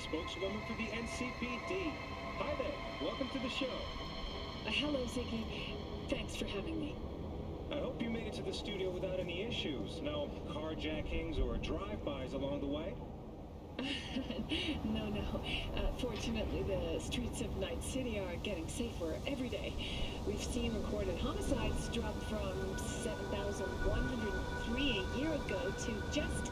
spokeswoman for the NCPD. Hi there. Welcome to the show. Hello, Ziggy. Thanks for having me. I hope you made it to the studio without any issues. No carjackings or drive-bys along the way? No. Fortunately, the streets of Night City are getting safer every day. We've seen recorded homicides drop from 7,103 a year ago to just...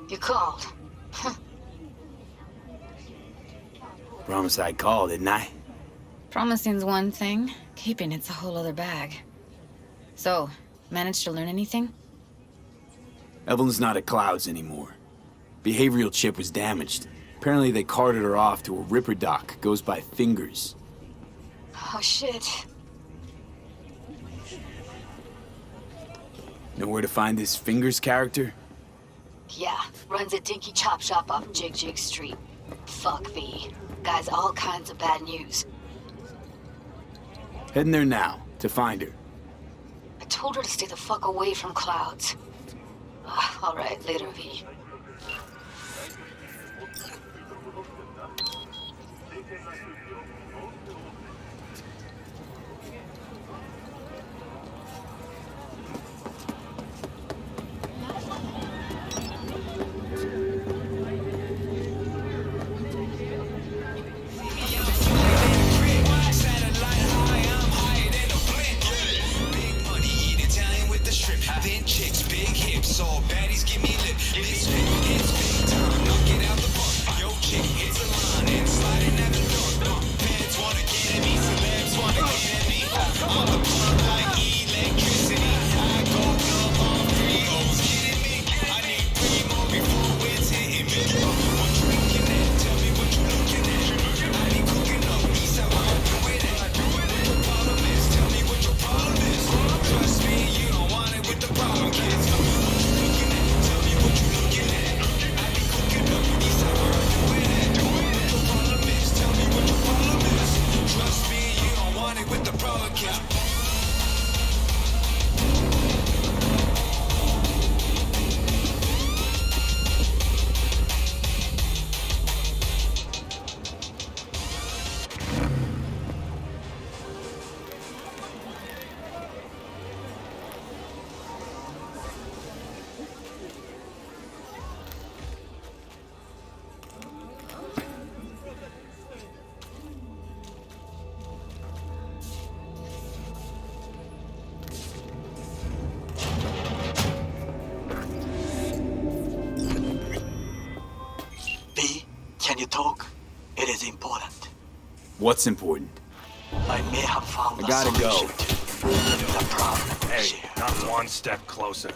You called. Promise I'd call, didn't I? Promising's one thing, keeping it's a whole other bag. So, managed to learn anything? Evelyn's not at Clouds anymore. Behavioral chip was damaged. Apparently they carted her off to a Ripper dock. Goes by Fingers. Oh shit. Know where to find this Fingers character? Yeah, runs a dinky chop shop off Jig Street. Fuck V. Guy's all kinds of bad news. Heading there now, to find her. I told her to stay the fuck away from Clouds. Alright, later, V. Can you talk? It is important. What's important? I may have found I gotta go. To the problem. Hey, not one step closer.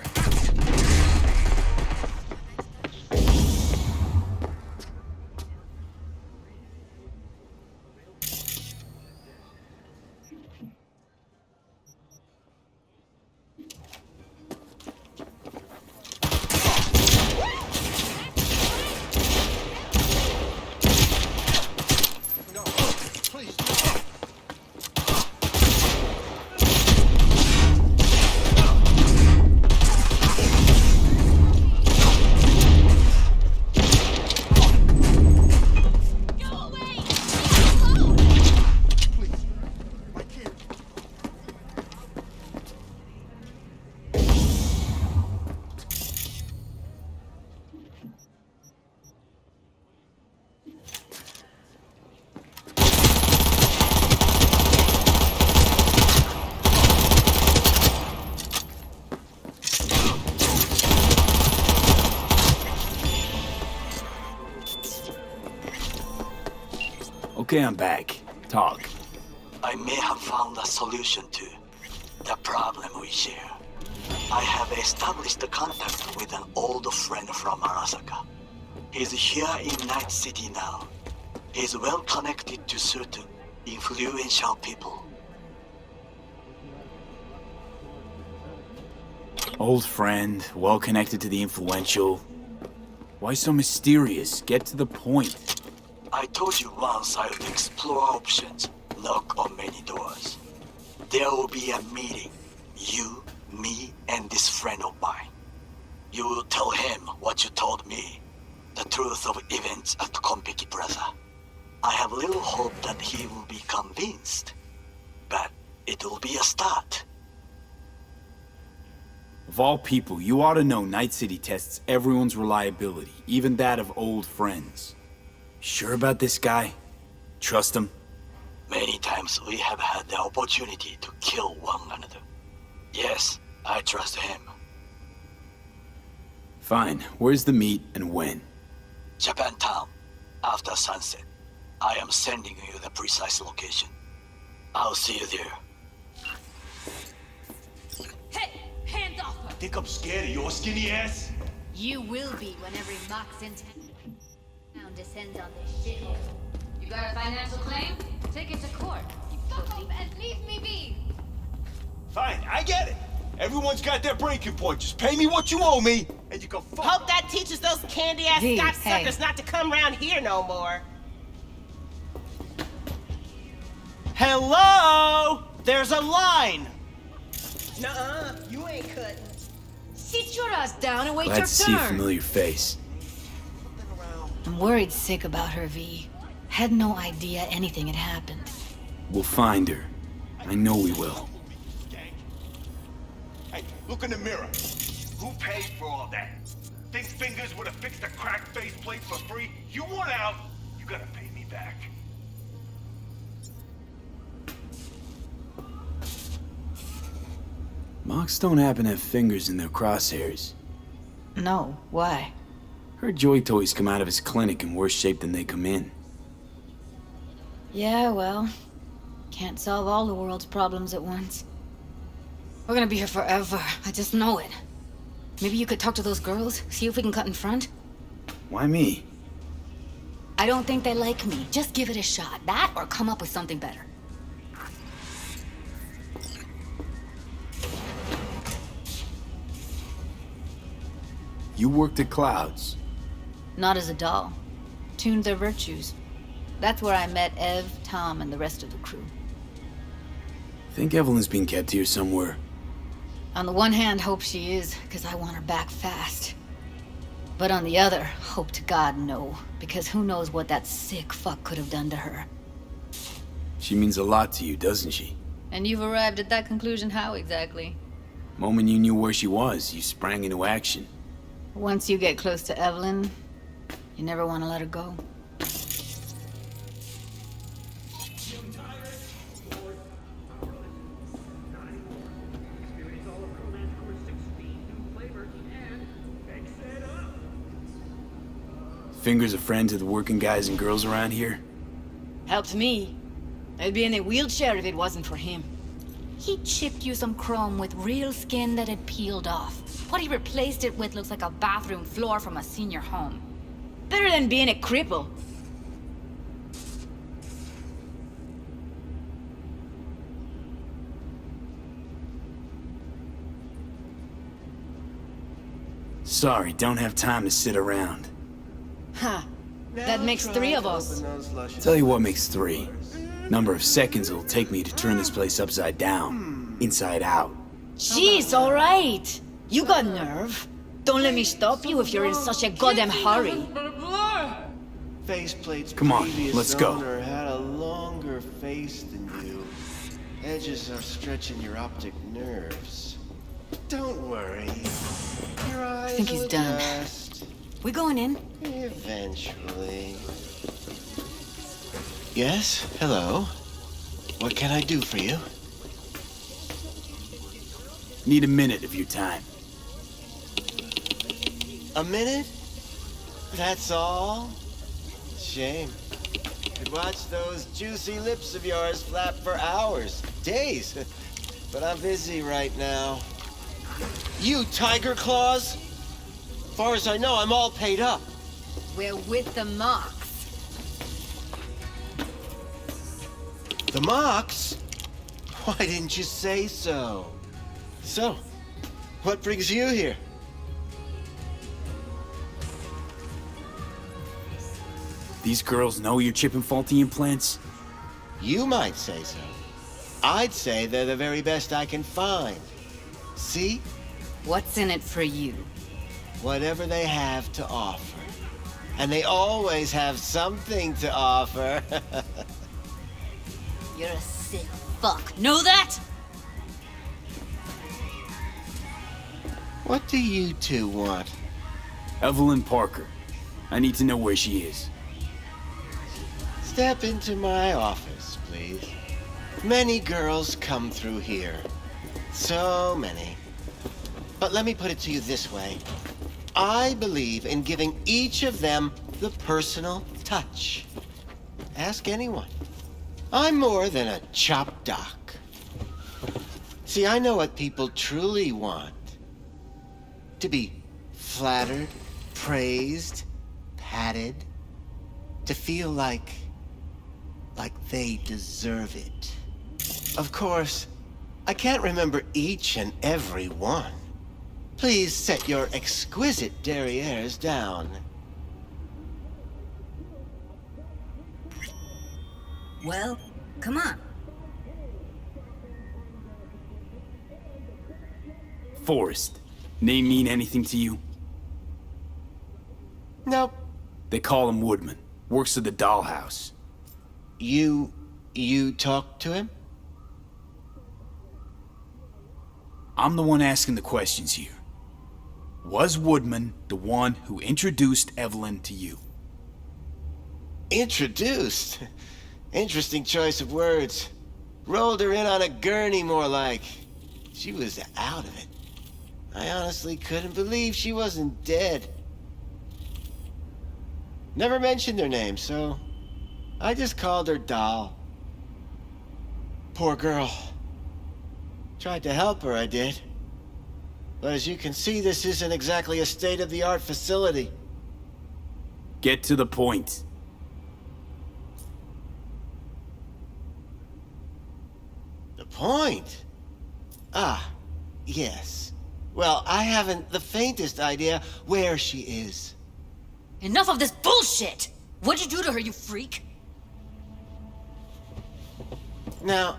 Okay, I'm back. Talk. I may have found a solution to the problem we share. I have established contact with an old friend from Arasaka. He's here in Night City now. He's well connected to certain influential people. Old friend, well connected to the influential. Why so mysterious? Get to the point. I told you once I would explore options, knock on many doors. There will be a meeting. You, me, and this friend of mine. You will tell him what you told me. The truth of events at Konpeki Plaza. I have little hope that he will be convinced. But it will be a start. Of all people, you ought to know Night City tests everyone's reliability, even that of old friends. Sure about this guy? Trust him? Many times we have had the opportunity to kill one another. Yes, I trust him. Fine. Where's the meet and when? Japantown, after sunset. I am sending you the precise location. I'll see you there. Hey, hands off her! Think I'm scared of your skinny ass? You will be when every mox in town descends on this shithole. You got a financial claim? Take it to court, you pussy. And leave me be! Fine, I get it. Everyone's got their breaking point. Just pay me what you owe me, and you can fuck. Hope that teaches those candy-ass Hey, Scott hey. suckers not to come around here no more. Hello? There's a line. Nuh-uh, you ain't cutting. Sit your ass down and wait Glad your to see a turn. familiar face. I'm worried sick about her, V. Had no idea anything had happened. We'll find her. I know we will. Hey, look in the mirror. Who paid for all that? Think Fingers would have fixed a cracked faceplate for free? You want out, you gotta pay me back. Mox don't happen to have fingers in their crosshairs. No, why? Heard Joy Toys come out of his clinic in worse shape than they come in. Yeah, well, can't solve all the world's problems at once. We're gonna be here forever. I just know it. Maybe you could talk to those girls, see if we can cut in front? Why me? I don't think they like me. Just give it a shot. That or come up with something better. You worked at Clouds. Not as a doll. Tuned their virtues. That's where I met Ev, Tom, and the rest of the crew. Think Evelyn's being kept here somewhere. On the one hand, hope she is, because I want her back fast. But on the other, hope to God no, because who knows what that sick fuck could have done to her. She means a lot to you, doesn't she? And you've arrived at that conclusion how exactly? Moment you knew where she was, you sprang into action. Once you get close to Evelyn, you never want to let her go. Fingers a friend to the working guys and girls around here? Helped me. I'd be in a wheelchair if it wasn't for him. He chipped you some chrome with real skin that had peeled off. What he replaced it with looks like a bathroom floor from a senior home. Better than being a cripple. Sorry, don't have time to sit around. Huh. That makes three of us. Tell you what makes three. Number of seconds it'll take me to turn this place upside down. Inside out. Jeez, alright. You got nerve. Don't let me stop you if you're in such a goddamn hurry. Faceplate's Come on, previous let's go. owner had a longer face than you. Edges are stretching your optic nerves. Don't worry. Your eyes think he's will done. adjust. We going in? Eventually. Yes? Hello? What can I do for you? Need a minute of your time. A minute? That's all? Shame. Could watch those juicy lips of yours flap for hours, days. But I'm busy right now. You tiger claws? Far as I know, I'm all paid up. We're with the mox. The Mox? Why didn't you say so? So, what brings you here? These girls know you're chipping faulty implants? You might say so. I'd say they're the very best I can find. See? What's in it for you? Whatever they have to offer. And they always have something to offer. You're a sick fuck. Know that? What do you two want? Evelyn Parker. I need to know where she is. Step into my office, please. Many girls come through here. So many. But let me put it to you this way. I believe in giving each of them the personal touch. Ask anyone. I'm more than a chop doc. See, I know what people truly want. To be flattered, praised, patted. To feel like they deserve it. Of course, I can't remember each and every one. Please set your exquisite derrieres down. Well, come on. Forrest. Name mean anything to you? Nope. They call him Woodman. Works at the dollhouse. You talked to him? I'm the one asking the questions here. Was Woodman the one who introduced Evelyn to you? Introduced? Interesting choice of words. Rolled her in on a gurney, more like. She was out of it. I honestly couldn't believe she wasn't dead. Never mentioned her name, so I just called her Doll. Poor girl. Tried to help her, I did. But as you can see, this isn't exactly a state-of-the-art facility. Get to the point. The point? Ah, yes. Well, I haven't the faintest idea where she is. Enough of this bullshit! What'd you do to her, you freak? Now,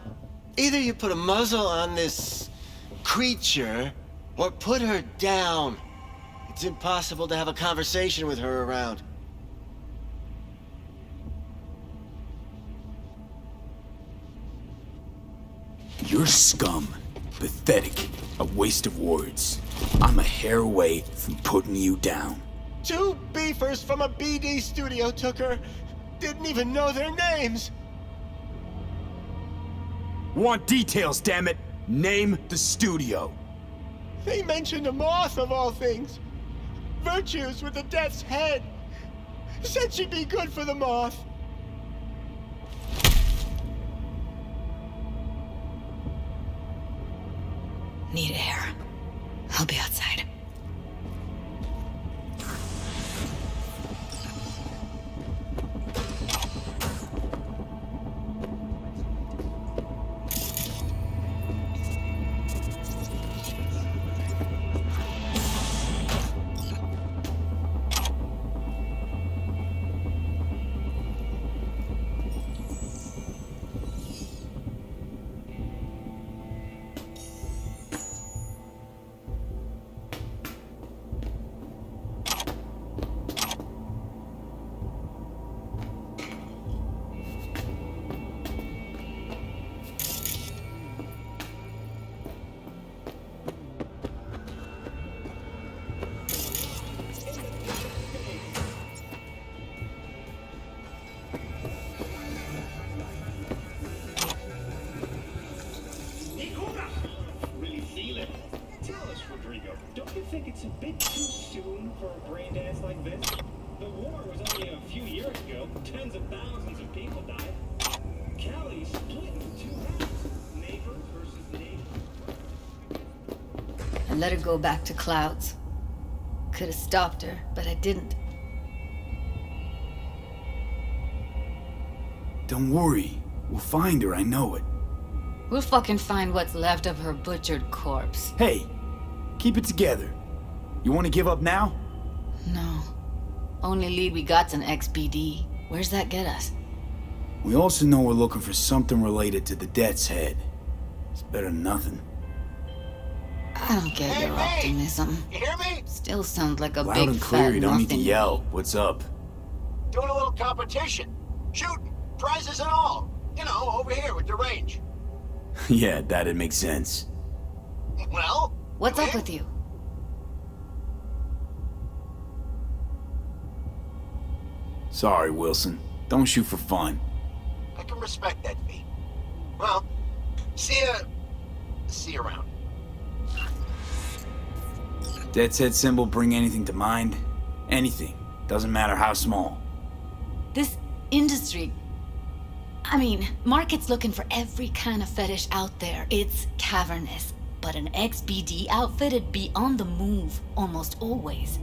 either you put a muzzle on this creature, or put her down. It's impossible to have a conversation with her around. You're scum. Pathetic. A waste of words. I'm a hair away from putting you down. 2 beefers from a BD studio took her. Didn't even know their names. Want details, damn it! Name the studio. They mentioned a moth of all things. Virtues with the death's head. Said she'd be good for the moth. Need air. I'll be outside. think it's a bit too soon for a brain dance like this? The war was only a few years ago. Tens of thousands of people died. Cali split into two halves. Neighbor versus neighbor. I let her go back to Clouds. Could have stopped her, but I didn't. Don't worry. We'll find her, I know it. We'll fucking find what's left of her butchered corpse. Hey, keep it together. You want to give up now? No. Only lead we got's an XBD. Where's that get us? We also know we're looking for something related to the Death's Head. It's better than nothing. I don't get your optimism. You hear me? Still sounds like a Loud big and clear, fat you don't need to nothing. yell. What's up? Doing a little competition. Shooting. Prizes and all. You know, over here with the range. Yeah, that'd make sense. Well? What's up with you? Sorry, Wilson. Don't shoot for fun. I can respect that, V. Well, see you around. Death's Head symbol bring anything to mind? Anything. Doesn't matter how small. This industry... I mean, market's looking for every kind of fetish out there. It's cavernous. But an XBD outfit'd be on the move, almost always.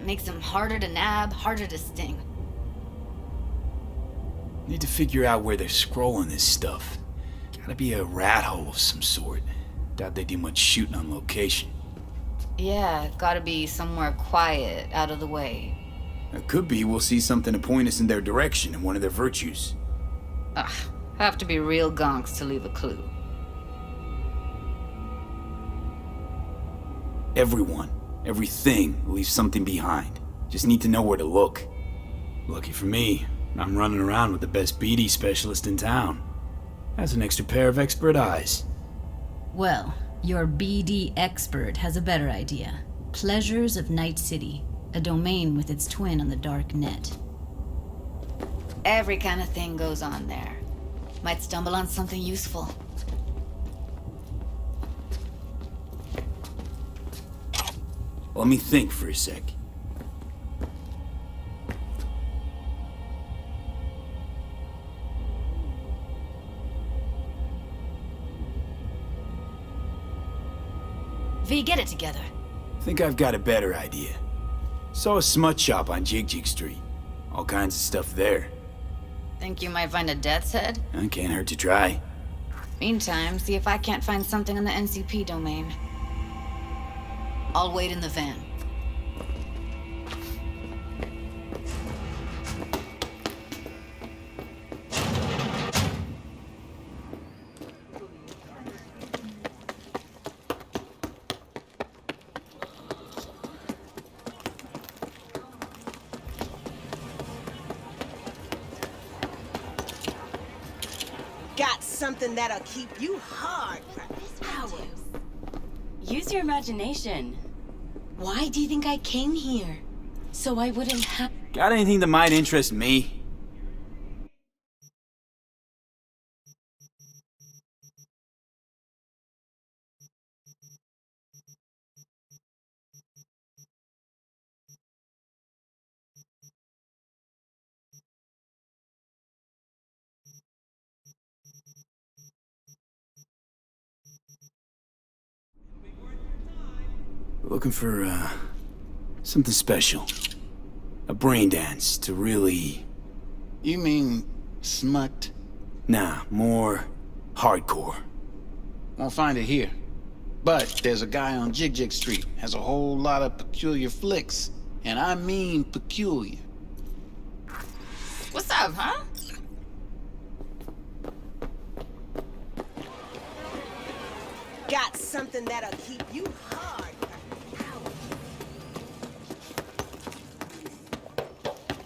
Makes them harder to nab, harder to sting. Need to figure out where they're scrolling this stuff. Gotta be a rat hole of some sort. Doubt they do much shooting on location. Yeah, gotta be somewhere quiet, out of the way. It could be we'll see something to point us in their direction in one of their virtues. Ugh, have to be real gonks to leave a clue. Everyone, everything leaves something behind. Just need to know where to look. Lucky for me, I'm running around with the best BD specialist in town. Has an extra pair of expert eyes. Well, your BD expert has a better idea. Pleasures of Night City, a domain with its twin on the dark net. Every kind of thing goes on there. Might stumble on something useful. Let me think for a sec. V, get it together. Think I've got a better idea. Saw a smut shop on Jig Street. All kinds of stuff there. Think you might find a Death's Head? Can't hurt to try. Meantime, see if I can't find something on the NCP domain. I'll wait in the van. Got something that'll keep you hard for hours. Use your imagination. Why do you think I came here? So I wouldn't have... Got anything that might interest me? Looking for, something special. A brain dance to really... You mean smut? Nah, more hardcore. Won't find it here. But there's a guy on Jig Street, has a whole lot of peculiar flicks. And I mean peculiar. What's up, huh? Got something that'll keep you hard for hours.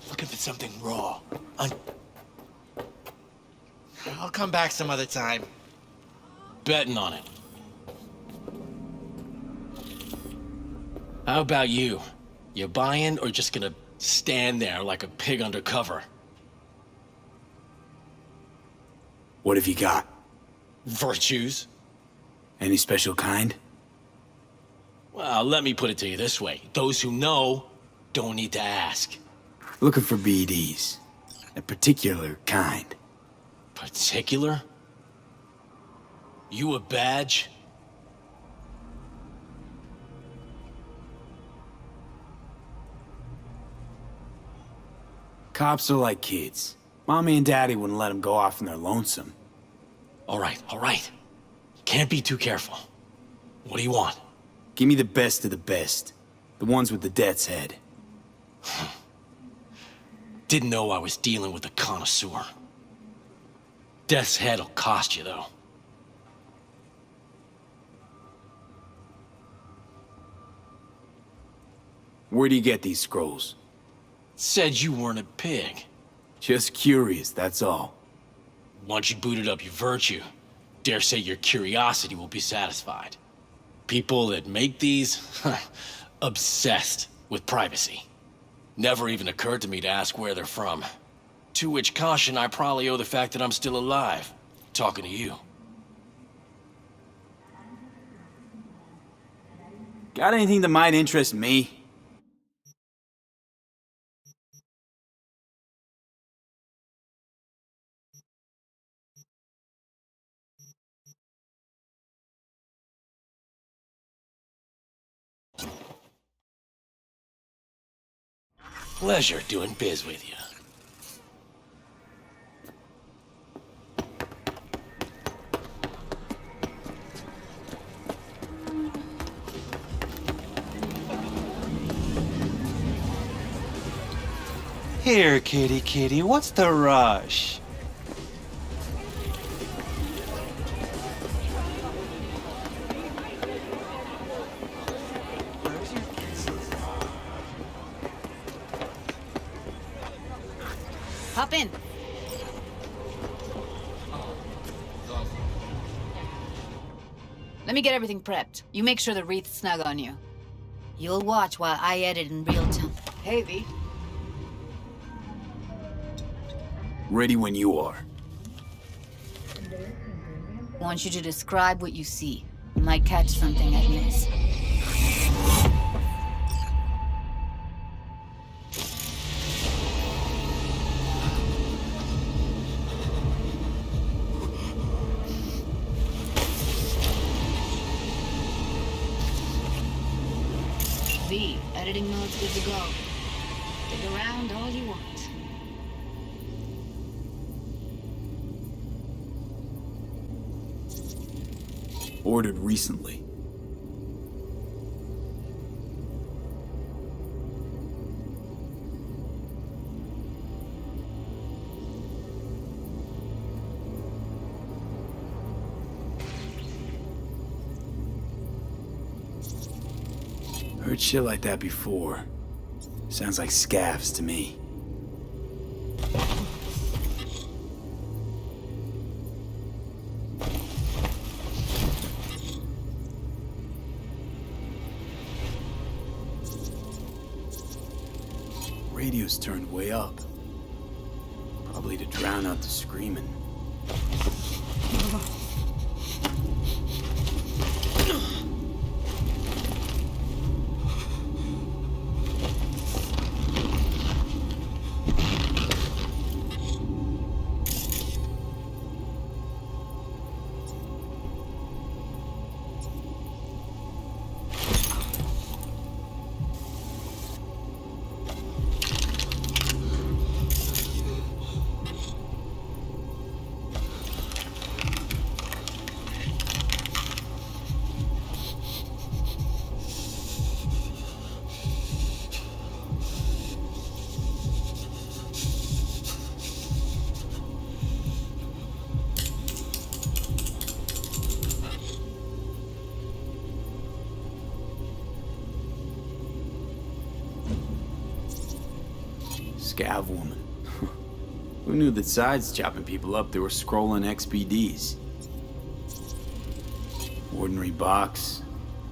Looking for something raw. I'll come back some other time. Betting on it. How about you? You buying or just gonna stand there like a pig under cover? What have you got? Virtues? Any special kind? Well, let me put it to you this way. Those who know don't need to ask. Looking for BDs. A particular kind. Particular? You a badge? Cops are like kids. Mommy and Daddy wouldn't let him go off in their lonesome. All right. Can't be too careful. What do you want? Give me the best of the best. The ones with the death's head. Didn't know I was dealing with a connoisseur. Death's head'll cost you, though. Where do you get these scrolls? Said you weren't a pig. Just curious, that's all. Once you booted up your virtue, dare say your curiosity will be satisfied. People that make these, obsessed with privacy. Never even occurred to me to ask where they're from. To which caution I probably owe the fact that I'm still alive, talking to you. Got anything that might interest me? Pleasure doing biz with you. Here, kitty, what's the rush? Hop in. Let me get everything prepped. You make sure the wreath's snug on you. You'll watch while I edit in real time. Hey, V. Ready when you are. Want you to describe what you see. You might catch something I miss. V, editing mode's good to go. Stick around all you want. Ordered recently. Heard shit like that before. Sounds like scavs to me. Radio's turned way up. Probably to drown out the screaming. Scav woman. Who knew that sides chopping people up, they were scrolling XBDs? Ordinary box,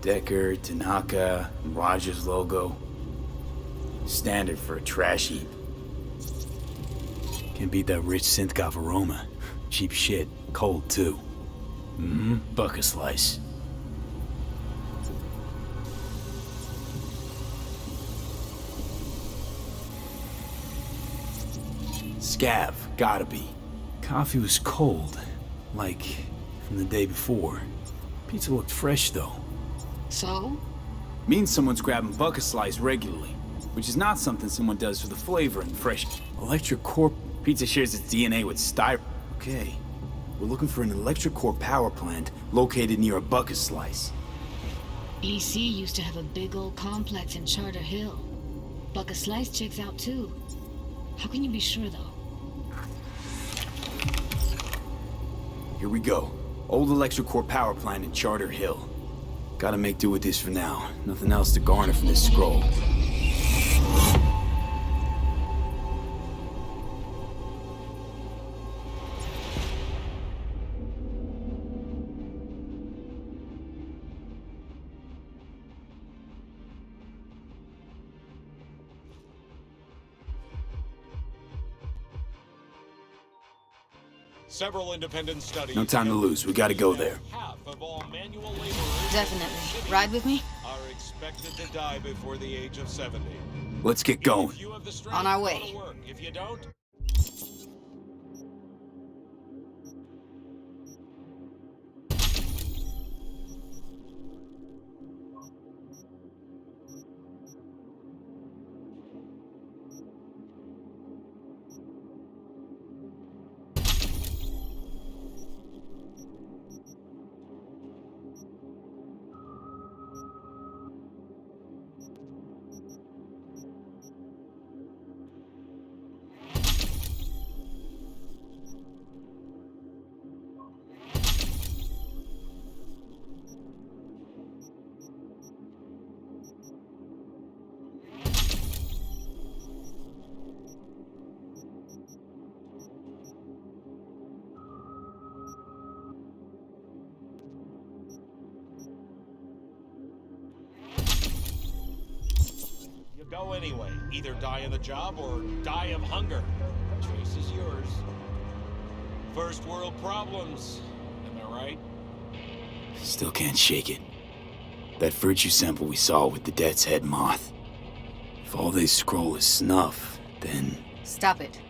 Decker, Tanaka, and Rogers logo. Standard for a trash heap. Can't beat that rich synth-goth aroma. Cheap shit, cold too. Bucket slice. Scav, gotta be. Coffee was cold, like from the day before. Pizza looked fresh though. So? Means someone's grabbing bucket slice regularly, which is not something someone does for the flavor and fresh. Electric Corp Pizza shares its DNA with styrofoam. Okay. We're looking for an electric core power plant located near a bucket slice. EC used to have a big old complex in Charter Hill. Bucket Slice checks out too. How can you be sure though? Here we go. Old electric core power plant in Charter Hill. Gotta make do with this for now. Nothing else to garner from this scroll. Several independent studies. No time to lose. We gotta go there. Half of all manual laborers Definitely. Ride with me? are expected to die before the age of 70. Let's get going. If you have the strength, On our go way. to work. If you don't, you go anyway. Either die on the job or die of hunger. Choice is yours. First world problems. Am I right? Still can't shake it. That virtue sample we saw with the Death's Head moth. If all they scroll is snuff, then... Stop it.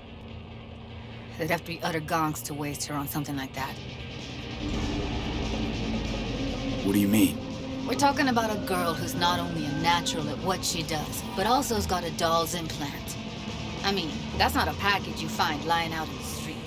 They'd have to be utter gonks to waste her on something like that. What do you mean? We're talking about a girl who's not only a natural at what she does, but also has got a doll's implant. I mean, that's not a package you find lying out in the street.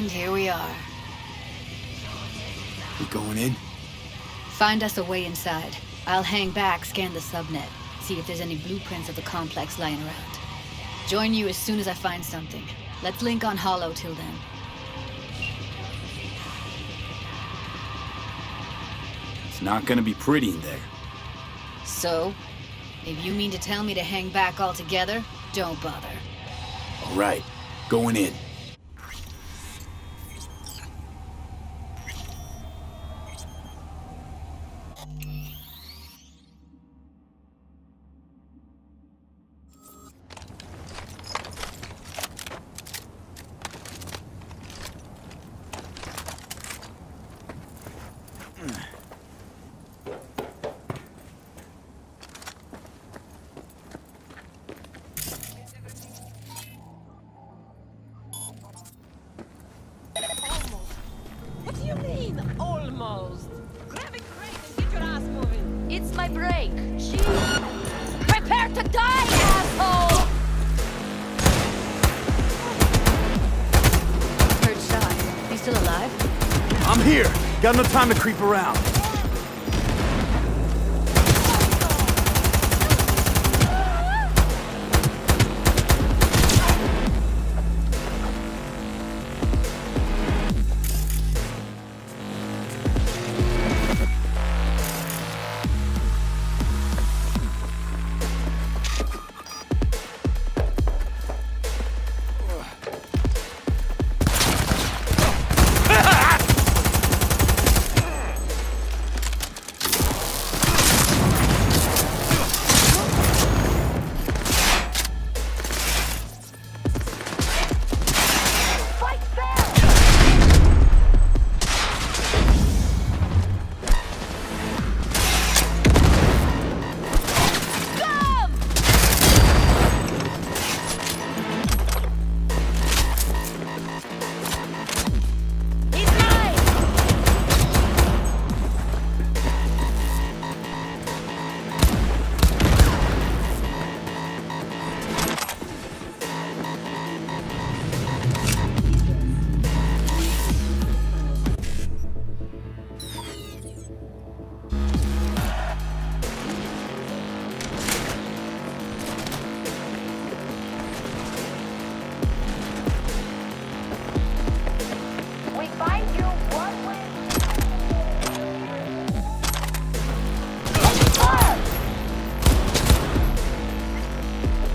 And here we are. We going in? Find us a way inside. I'll hang back, scan the subnet, see if there's any blueprints of the complex lying around. Join you as soon as I find something. Let's link on Hollow till then. It's not gonna be pretty in there. So, if you mean to tell me to hang back altogether, don't bother. All right, going in. break. Jeez. Prepare to die, asshole! Heard shot. You still alive? I'm here. Got no time to creep around.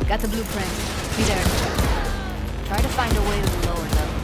Got the blueprint. Be there. Try to find a way to the lower level.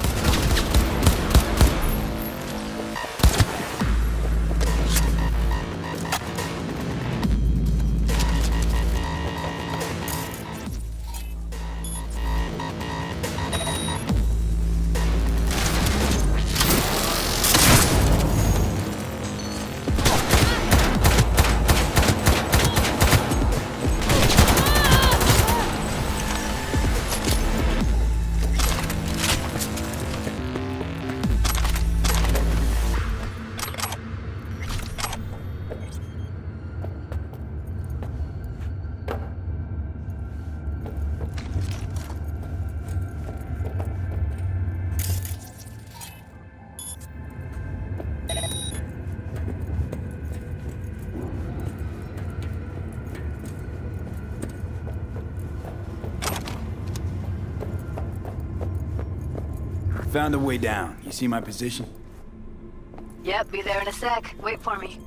Found a way down. You see my position? Yep, be there in a sec. Wait for me.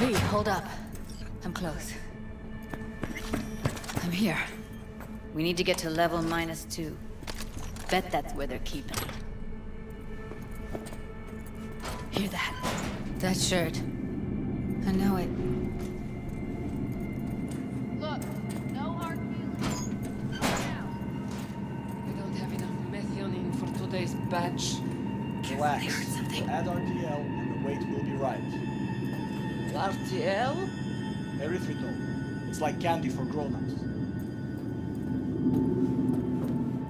Hey, hold up. I'm close. I'm here. We need to get to level -2. Bet that's where they're keeping it. Hear that? That shirt. I know it. Look, no hard feelings. We don't have enough methionine for today's batch. Relax. Add RTL and the weight will be right. RTL? Erythritol. It's like candy for grown-ups.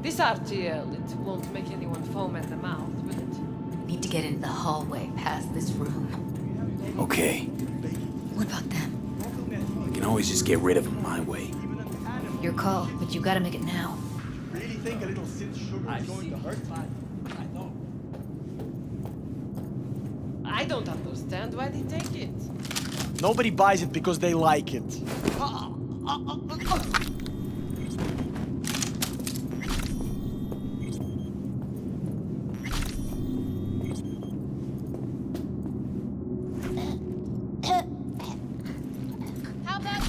This RTL, it won't make anyone foam at the mouth, will it? Need to get into the hallway past this room. Okay. What about them? I can always just get rid of them my way. Your call, but you gotta make it now. Really think a little synth sugar is going to hurt? I know. I don't understand why they take it. Nobody buys it because they like it. How about...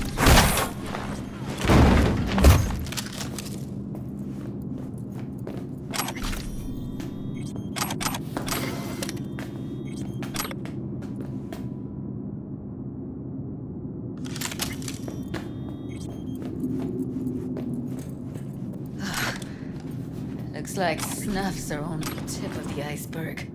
Looks like snuffs are only the tip of the iceberg.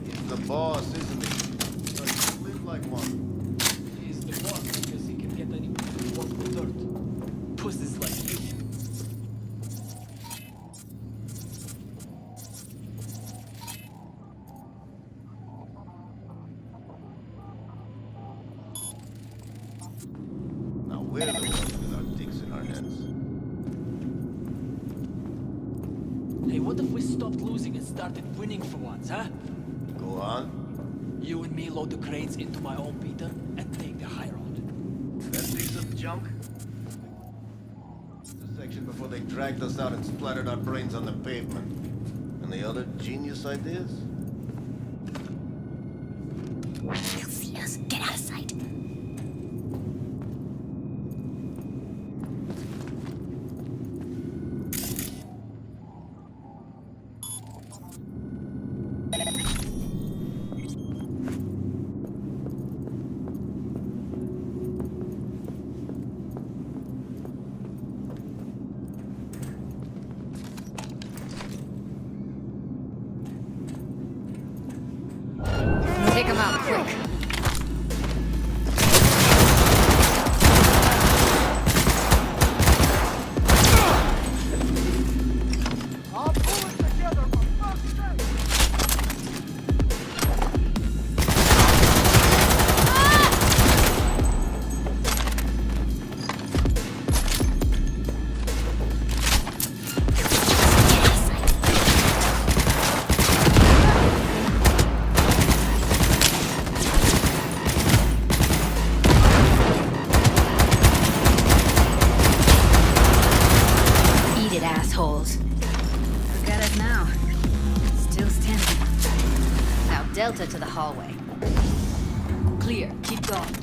He's the boss, isn't he? We're the ones with our dicks in our heads. Hey, what if we stopped losing and started winning for once, huh? Go on. You and me load the crates into my own beater and take the high road. That piece of junk? The section before they dragged us out and splattered our brains on the pavement. And the other genius ideas? They'll see us. Get out of sight. Take them out, quick. Assholes. Look at us now. Still standing. Now Delta to the hallway. Clear. Keep going.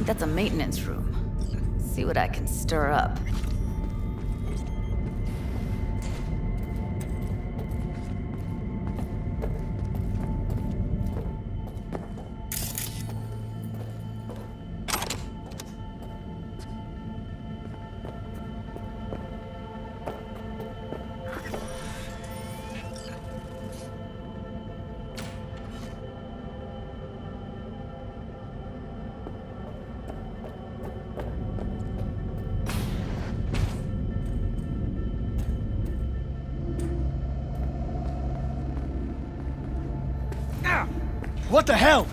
That's a maintenance room. See what I can stir up. What the hell?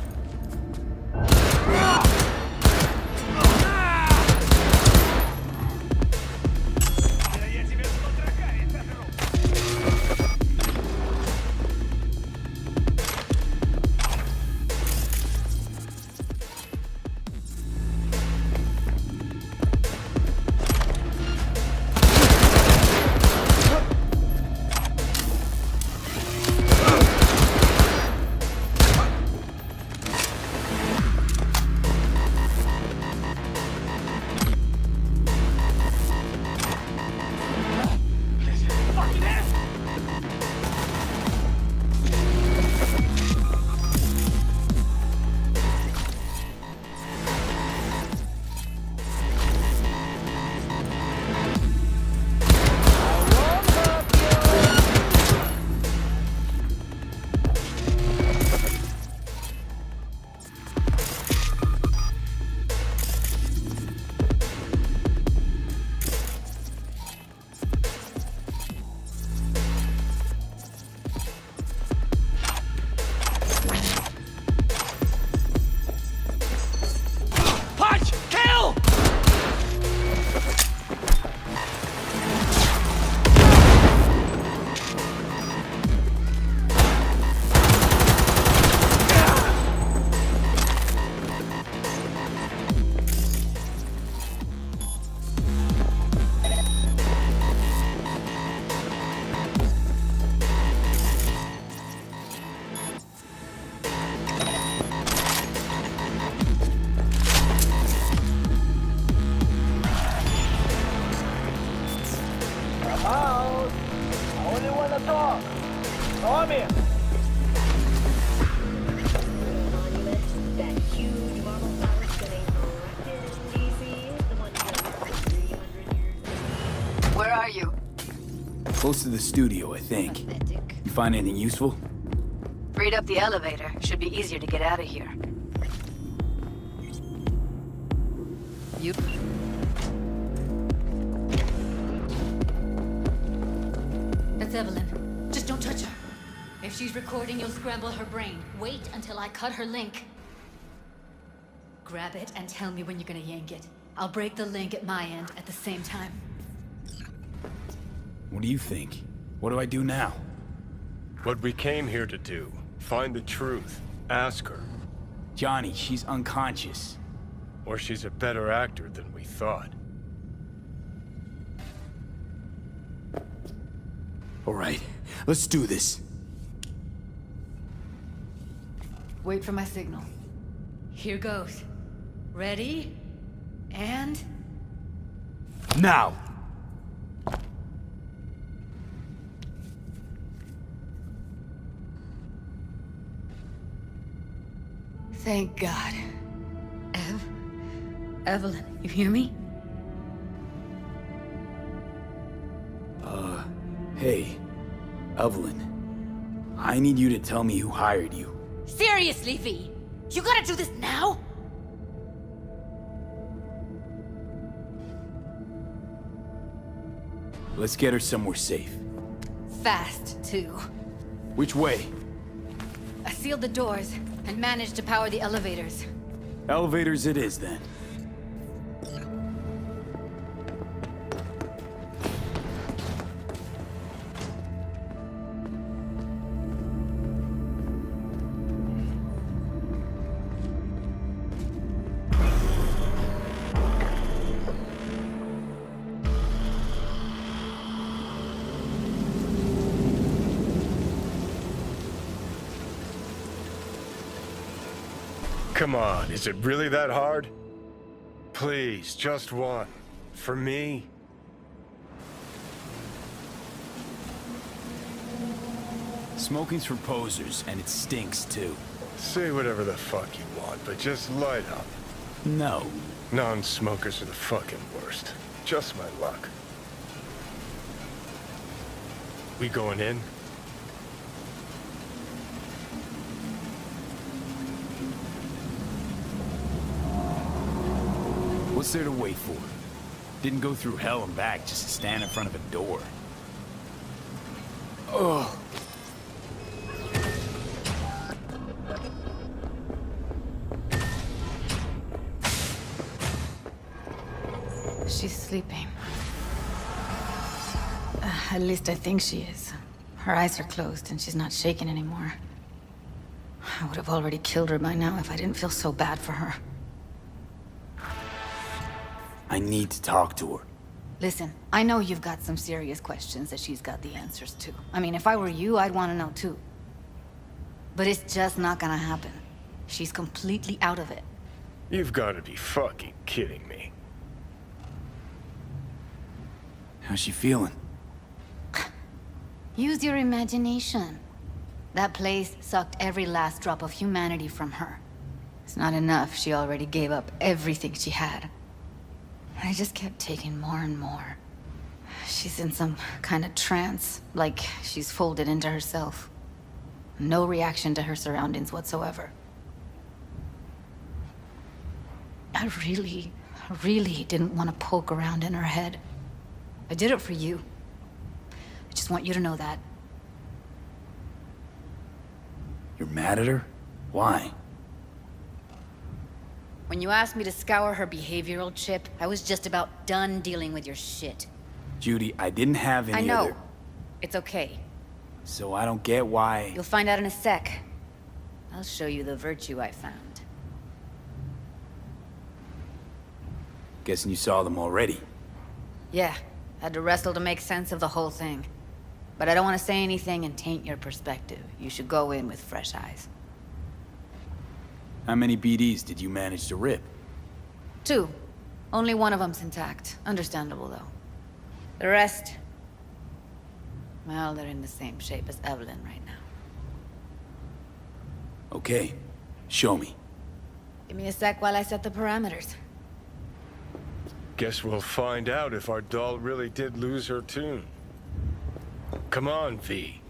Close to the studio, I think. You find anything useful? Freed up the elevator. Should be easier to get out of here. You... That's Evelyn. Just don't touch her. If she's recording, you'll scramble her brain. Wait until I cut her link. Grab it and tell me when you're gonna yank it. I'll break the link at my end at the same time. What do you think? What do I do now? What we came here to do. Find the truth. Ask her. Johnny, she's unconscious. Or she's a better actor than we thought. All right, let's do this. Wait for my signal. Here goes. Ready? And... now! Thank God. Evelyn, you hear me? Hey, Evelyn. I need you to tell me who hired you. Seriously, V? You gotta do this now? Let's get her somewhere safe. Fast, too. Which way? I sealed the doors and managed to power the elevators. Elevators it is, then. Come on, is it really that hard? Please, just one. For me? Smoking's for posers, and it stinks, too. Say whatever the fuck you want, but just light up. No. Non-smokers are the fucking worst. Just my luck. We going in? What's there to wait for? Didn't go through hell and back just to stand in front of a door. Ugh. She's sleeping. At least I think she is. Her eyes are closed and she's not shaking anymore. I would have already killed her by now if I didn't feel so bad for her. I need to talk to her. Listen, I know you've got some serious questions that she's got the answers to. I mean, if I were you, I'd want to know too. But it's just not gonna happen. She's completely out of it. You've got to be fucking kidding me. How's she feeling? Use your imagination. That place sucked every last drop of humanity from her. It's not enough. She already gave up everything she had. I just kept taking more and more. She's in some kind of trance, like she's folded into herself. No reaction to her surroundings whatsoever. I really didn't want to poke around in her head. I did it for you. I just want you to know that. You're mad at her? Why? When you asked me to scour her behavioral chip, I was just about done dealing with your shit. Judy, I didn't have any I know. other... It's okay. So I don't get why... You'll find out in a sec. I'll show you the virtue I found. Guessing you saw them already. Yeah, had to wrestle to make sense of the whole thing. But I don't want to say anything and taint your perspective. You should go in with fresh eyes. How many BDs did you manage to rip? 2. Only one of them's intact. Understandable, though. The rest... well, they're in the same shape as Evelyn right now. Okay. Show me. Give me a sec while I set the parameters. Guess we'll find out if our doll really did lose her tune. Come on, V.